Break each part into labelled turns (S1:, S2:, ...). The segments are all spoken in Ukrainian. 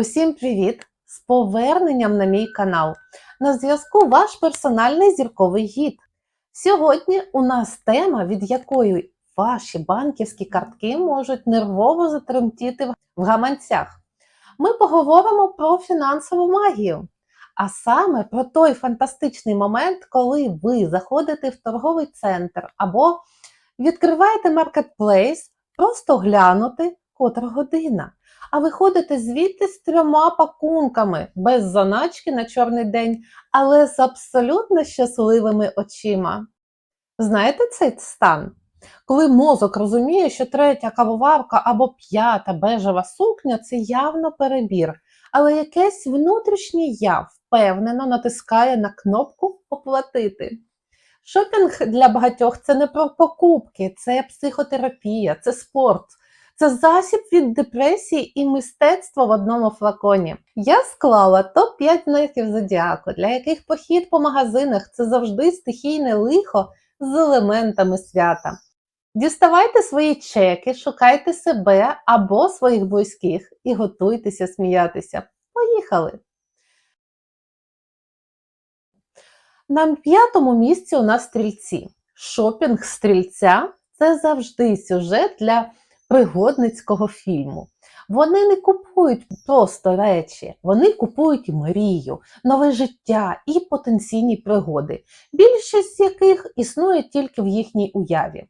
S1: Усім привіт! З поверненням на мій канал. На зв'язку ваш персональний зірковий гід. Сьогодні у нас тема, від якої ваші банківські картки можуть нервово затремтіти в гаманцях. Ми поговоримо про фінансову магію, а саме про той фантастичний момент, коли ви заходите в торговий центр або відкриваєте маркетплейс, просто глянути, котра година. А виходите звідти з 3 пакунками, без заначки на чорний день, але з абсолютно щасливими очима. Знаєте цей стан? Коли мозок розуміє, що 3-я кавоварка або 5-та бежева сукня – це явно перебір, але якесь внутрішнє я впевнено натискає на кнопку «Оплатити». Шопінг для багатьох – це не про покупки, це психотерапія, це спорт. Це засіб від депресії і мистецтва в одному флаконі. Я склала топ-5 знаків зодіаку, для яких похід по магазинах – це завжди стихійне лихо з елементами свята. Діставайте свої чеки, шукайте себе або своїх близьких і готуйтеся сміятися. Поїхали! На 5-му місці у нас стрільці. Шопінг стрільця – це завжди сюжет для пригодницького фільму. Вони не купують просто речі, вони купують мрію, нове життя і потенційні пригоди, більшість з яких існує тільки в їхній уяві.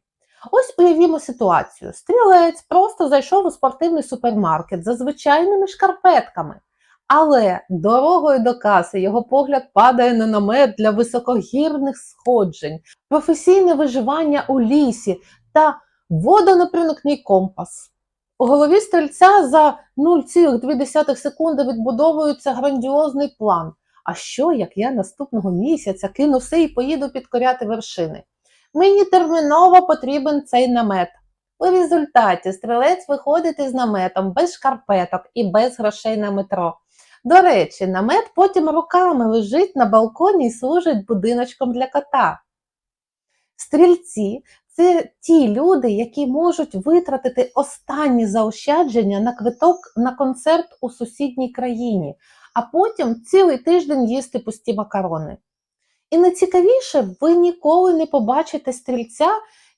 S1: Ось уявімо ситуацію. Стрілець просто зайшов у спортивний супермаркет за звичайними шкарпетками. Але дорогою до каси його погляд падає на намет для високогірних сходжень, професійне виживання у лісі та водонепроникний компас. У голові стрільця за 0,2 секунди відбудовується грандіозний план. А що, як я наступного місяця кину все і поїду підкоряти вершини? Мені терміново потрібен цей намет. У результаті стрілець виходить із наметом без шкарпеток і без грошей на метро. До речі, намет потім роками лежить на балконі і служить будиночком для кота. Стрільці – це ті люди, які можуть витратити останні заощадження на квиток на концерт у сусідній країні, а потім цілий тиждень їсти пусті макарони. І найцікавіше, ви ніколи не побачите стрільця,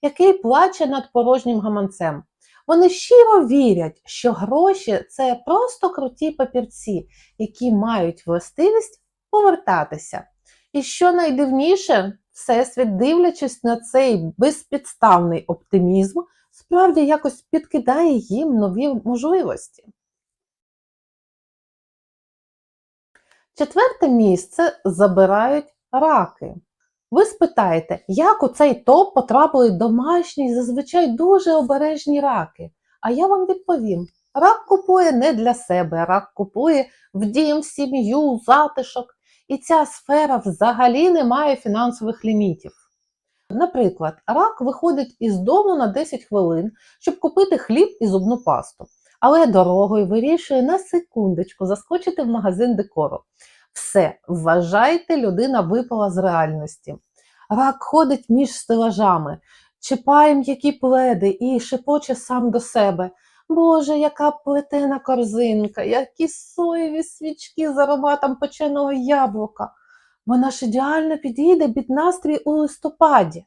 S1: який плаче над порожнім гаманцем. Вони щиро вірять, що гроші – це просто круті папірці, які мають властивість повертатися. І що найдивніше, Всесвіт, дивлячись на цей безпідставний оптимізм, справді якось підкидає їм нові можливості. 4-те місце забирають раки. Ви спитаєте, як у цей топ потрапили домашні, зазвичай дуже обережні раки? А я вам відповім. Рак купує не для себе, рак купує в дім, сім'ю, затишок. І ця сфера взагалі не має фінансових лімітів. Наприклад, рак виходить із дому на 10 хвилин, щоб купити хліб і зубну пасту. Але дорогою вирішує на секундочку заскочити в магазин декору. Все, вважайте, людина випала з реальності. Рак ходить між стелажами, чіпає м'які пледи і шепоче сам до себе. Боже, яка плетена корзинка, які соєві свічки з ароматом печеного яблука. Вона ж ідеально підійде під настрій у листопаді.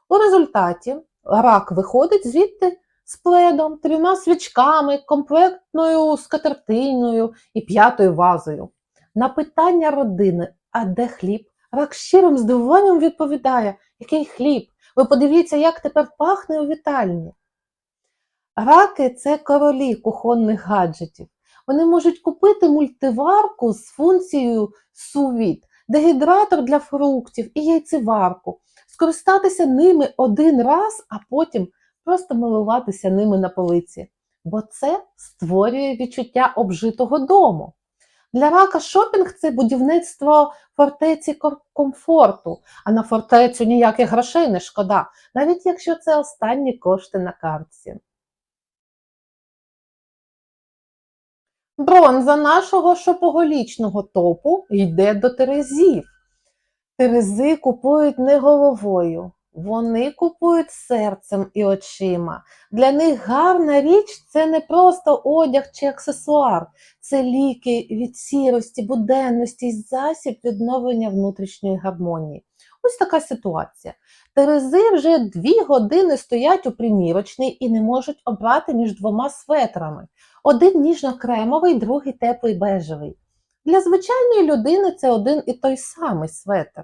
S1: У результаті рак виходить звідти з пледом, 3 свічками, комплектною скатертиною і 5-ю вазою. На питання родини, а де хліб? Рак щирим здивуванням відповідає, який хліб? Ви подивіться, як тепер пахне у вітальні. Раки – це королі кухонних гаджетів. Вони можуть купити мультиварку з функцією сувіт, дегідратор для фруктів і яйцеварку, скористатися ними один раз, а потім просто милуватися ними на полиці. Бо це створює відчуття обжитого дому. Для рака шопінг – це будівництво фортеці комфорту, а на фортецю ніяких грошей не шкода, навіть якщо це останні кошти на картці. Бронза нашого шопоголічного топу йде до терезів. Терези купують не головою, Вони купують серцем і очима. Для них гарна річ – це не просто одяг чи аксесуар. Це ліки від сірості, буденності й засіб відновлення внутрішньої гармонії. Ось така ситуація. Терези вже 2 години стоять у примірочній і не можуть обрати між 2 светрами. Один ніжно-кремовий, другий теплий бежевий. Для звичайної людини це один і той самий светр.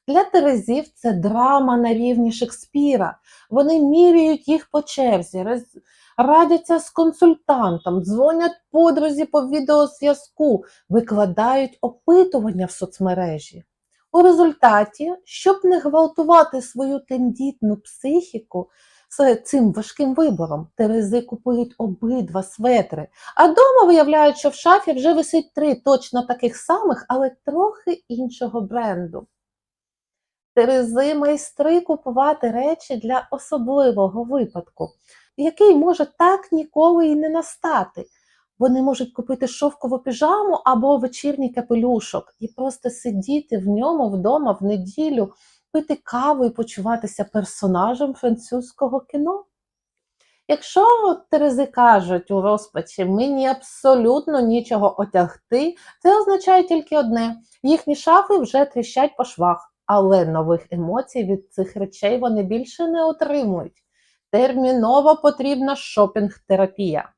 S1: Для терезів це драма на рівні Шекспіра. Вони міряють їх по черзі, радяться з консультантом, дзвонять подрузі по відеозв'язку, викладають опитування в соцмережі. У результаті, щоб не гвалтувати свою тендітну психіку з цим важким вибором, терези купують обидва светри, а дома виявляють, що в шафі вже висить 3 точно таких самих, але трохи іншого бренду. Терези майстри купувати речі для особливого випадку, який може так ніколи і не настати. Вони можуть купити шовкову піжаму або вечірній капелюшок і просто сидіти в ньому вдома в неділю, пити каву і почуватися персонажем французького кіно. Якщо терези кажуть у розпачі «мені абсолютно нічого одягти», це означає тільки одне – їхні шафи вже тріщать по швах, але нових емоцій від цих речей вони більше не отримують. Терміново потрібна шопінг-терапія.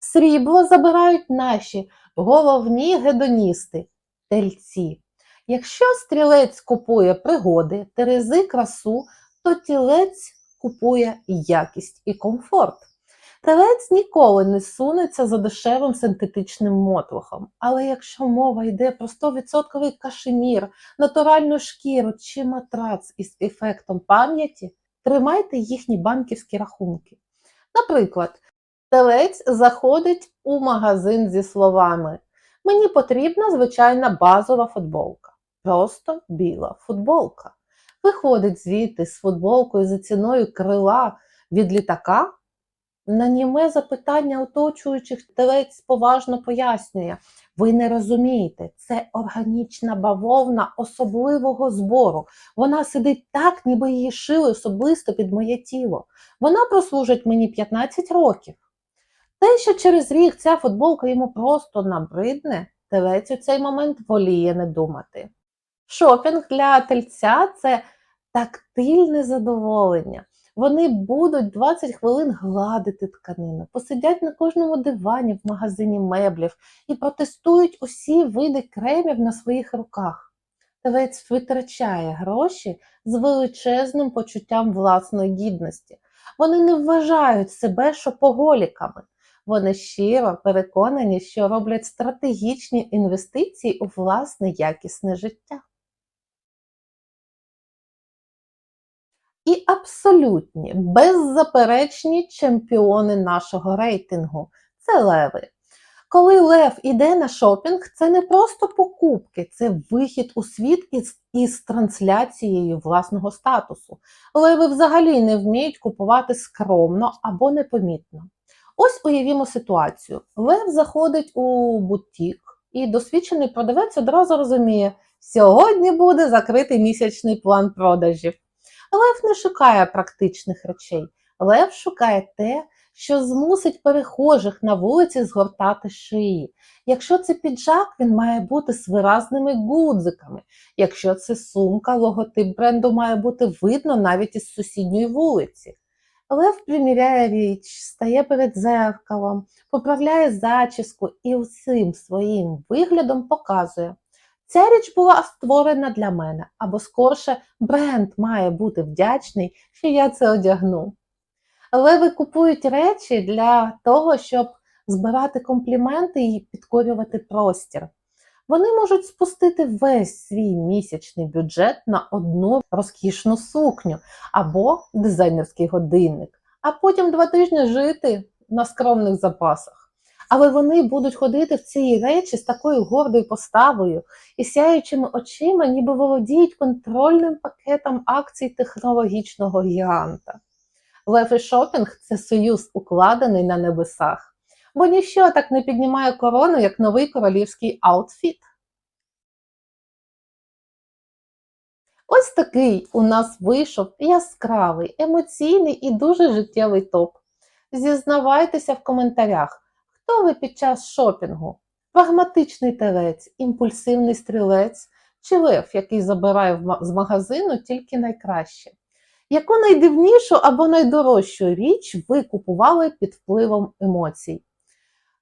S1: Срібло забирають наші головні гедоністи – тельці. Якщо стрілець купує пригоди, терези – красу, то тілець купує якість і комфорт. Телець ніколи не сунеться за дешевим синтетичним мотлохом. Але якщо мова йде про 100% кашемір, натуральну шкіру чи матрац із ефектом пам'яті, тримайте їхні банківські рахунки. Наприклад, телець заходить у магазин зі словами «Мені потрібна звичайна базова футболка». Просто біла футболка. Виходить звідти з футболкою за ціною крила від літака. На німе запитання оточуючих телець поважно пояснює: ви не розумієте, це органічна бавовна особливого збору. Вона сидить так, ніби її шили особисто під моє тіло. Вона прослужить мені 15 років. Те, що через рік ця футболка йому просто набридне, телець у цей момент воліє не думати. Шопінг для тельця – це тактильне задоволення. Вони будуть 20 хвилин гладити тканину, посидять на кожному дивані в магазині меблів і протестують усі види кремів на своїх руках. Телець витрачає гроші з величезним почуттям власної гідності. Вони не вважають себе шопоголіками. Вони щиро переконані, що роблять стратегічні інвестиції у власне якісне життя. І абсолютні, беззаперечні чемпіони нашого рейтингу – це леви. Коли лев іде на шопінг, це не просто покупки, це вихід у світ із трансляцією власного статусу. Леви взагалі не вміють купувати скромно або непомітно. Ось уявімо ситуацію. Лев заходить у бутік, і досвідчений продавець одразу розуміє – сьогодні буде закритий місячний план продажів. Лев не шукає практичних речей. Лев шукає те, що змусить перехожих на вулиці згортати шиї. Якщо це піджак, він має бути з виразними гудзиками. Якщо це сумка, логотип бренду має бути видно навіть із сусідньої вулиці. Лев приміряє річ, стає перед дзеркалом, поправляє зачіску і усім своїм виглядом показує: ця річ була створена для мене, або скорше бренд має бути вдячний, що я це одягну. Леви купують речі для того, щоб збирати компліменти і підкорювати простір. Вони можуть спустити весь свій місячний бюджет на одну розкішну сукню або дизайнерський годинник, а потім 2 тижні жити на скромних запасах. Але вони будуть ходити в ці речі з такою гордою поставою і сяючими очима, ніби володіють контрольним пакетом акцій технологічного гіганта. Лев і шопінг – це союз, укладений на небесах. Бо ніщо так не піднімає корону, як новий королівський аутфіт. Ось такий у нас вийшов яскравий, емоційний і дуже життєвий топ. Зізнавайтеся в коментарях, хто ви під час шопінгу? Прагматичний телець, імпульсивний стрілець чи лев, який забирає з магазину тільки найкраще? Яку найдивнішу або найдорожчу річ ви купували під впливом емоцій?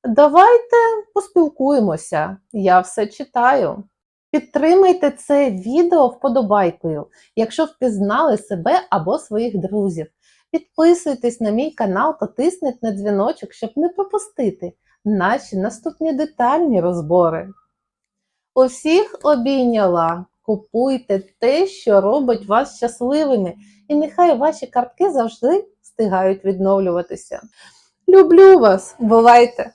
S1: Давайте поспілкуємося, я все читаю. Підтримайте це відео вподобайкою, якщо впізнали себе або своїх друзів. Підписуйтесь на мій канал та тисніть на дзвіночок, щоб не пропустити наші наступні детальні розбори. Усіх обійняла. Купуйте те, що робить вас щасливими, і нехай ваші картки завжди встигають відновлюватися. Люблю вас! Бувайте!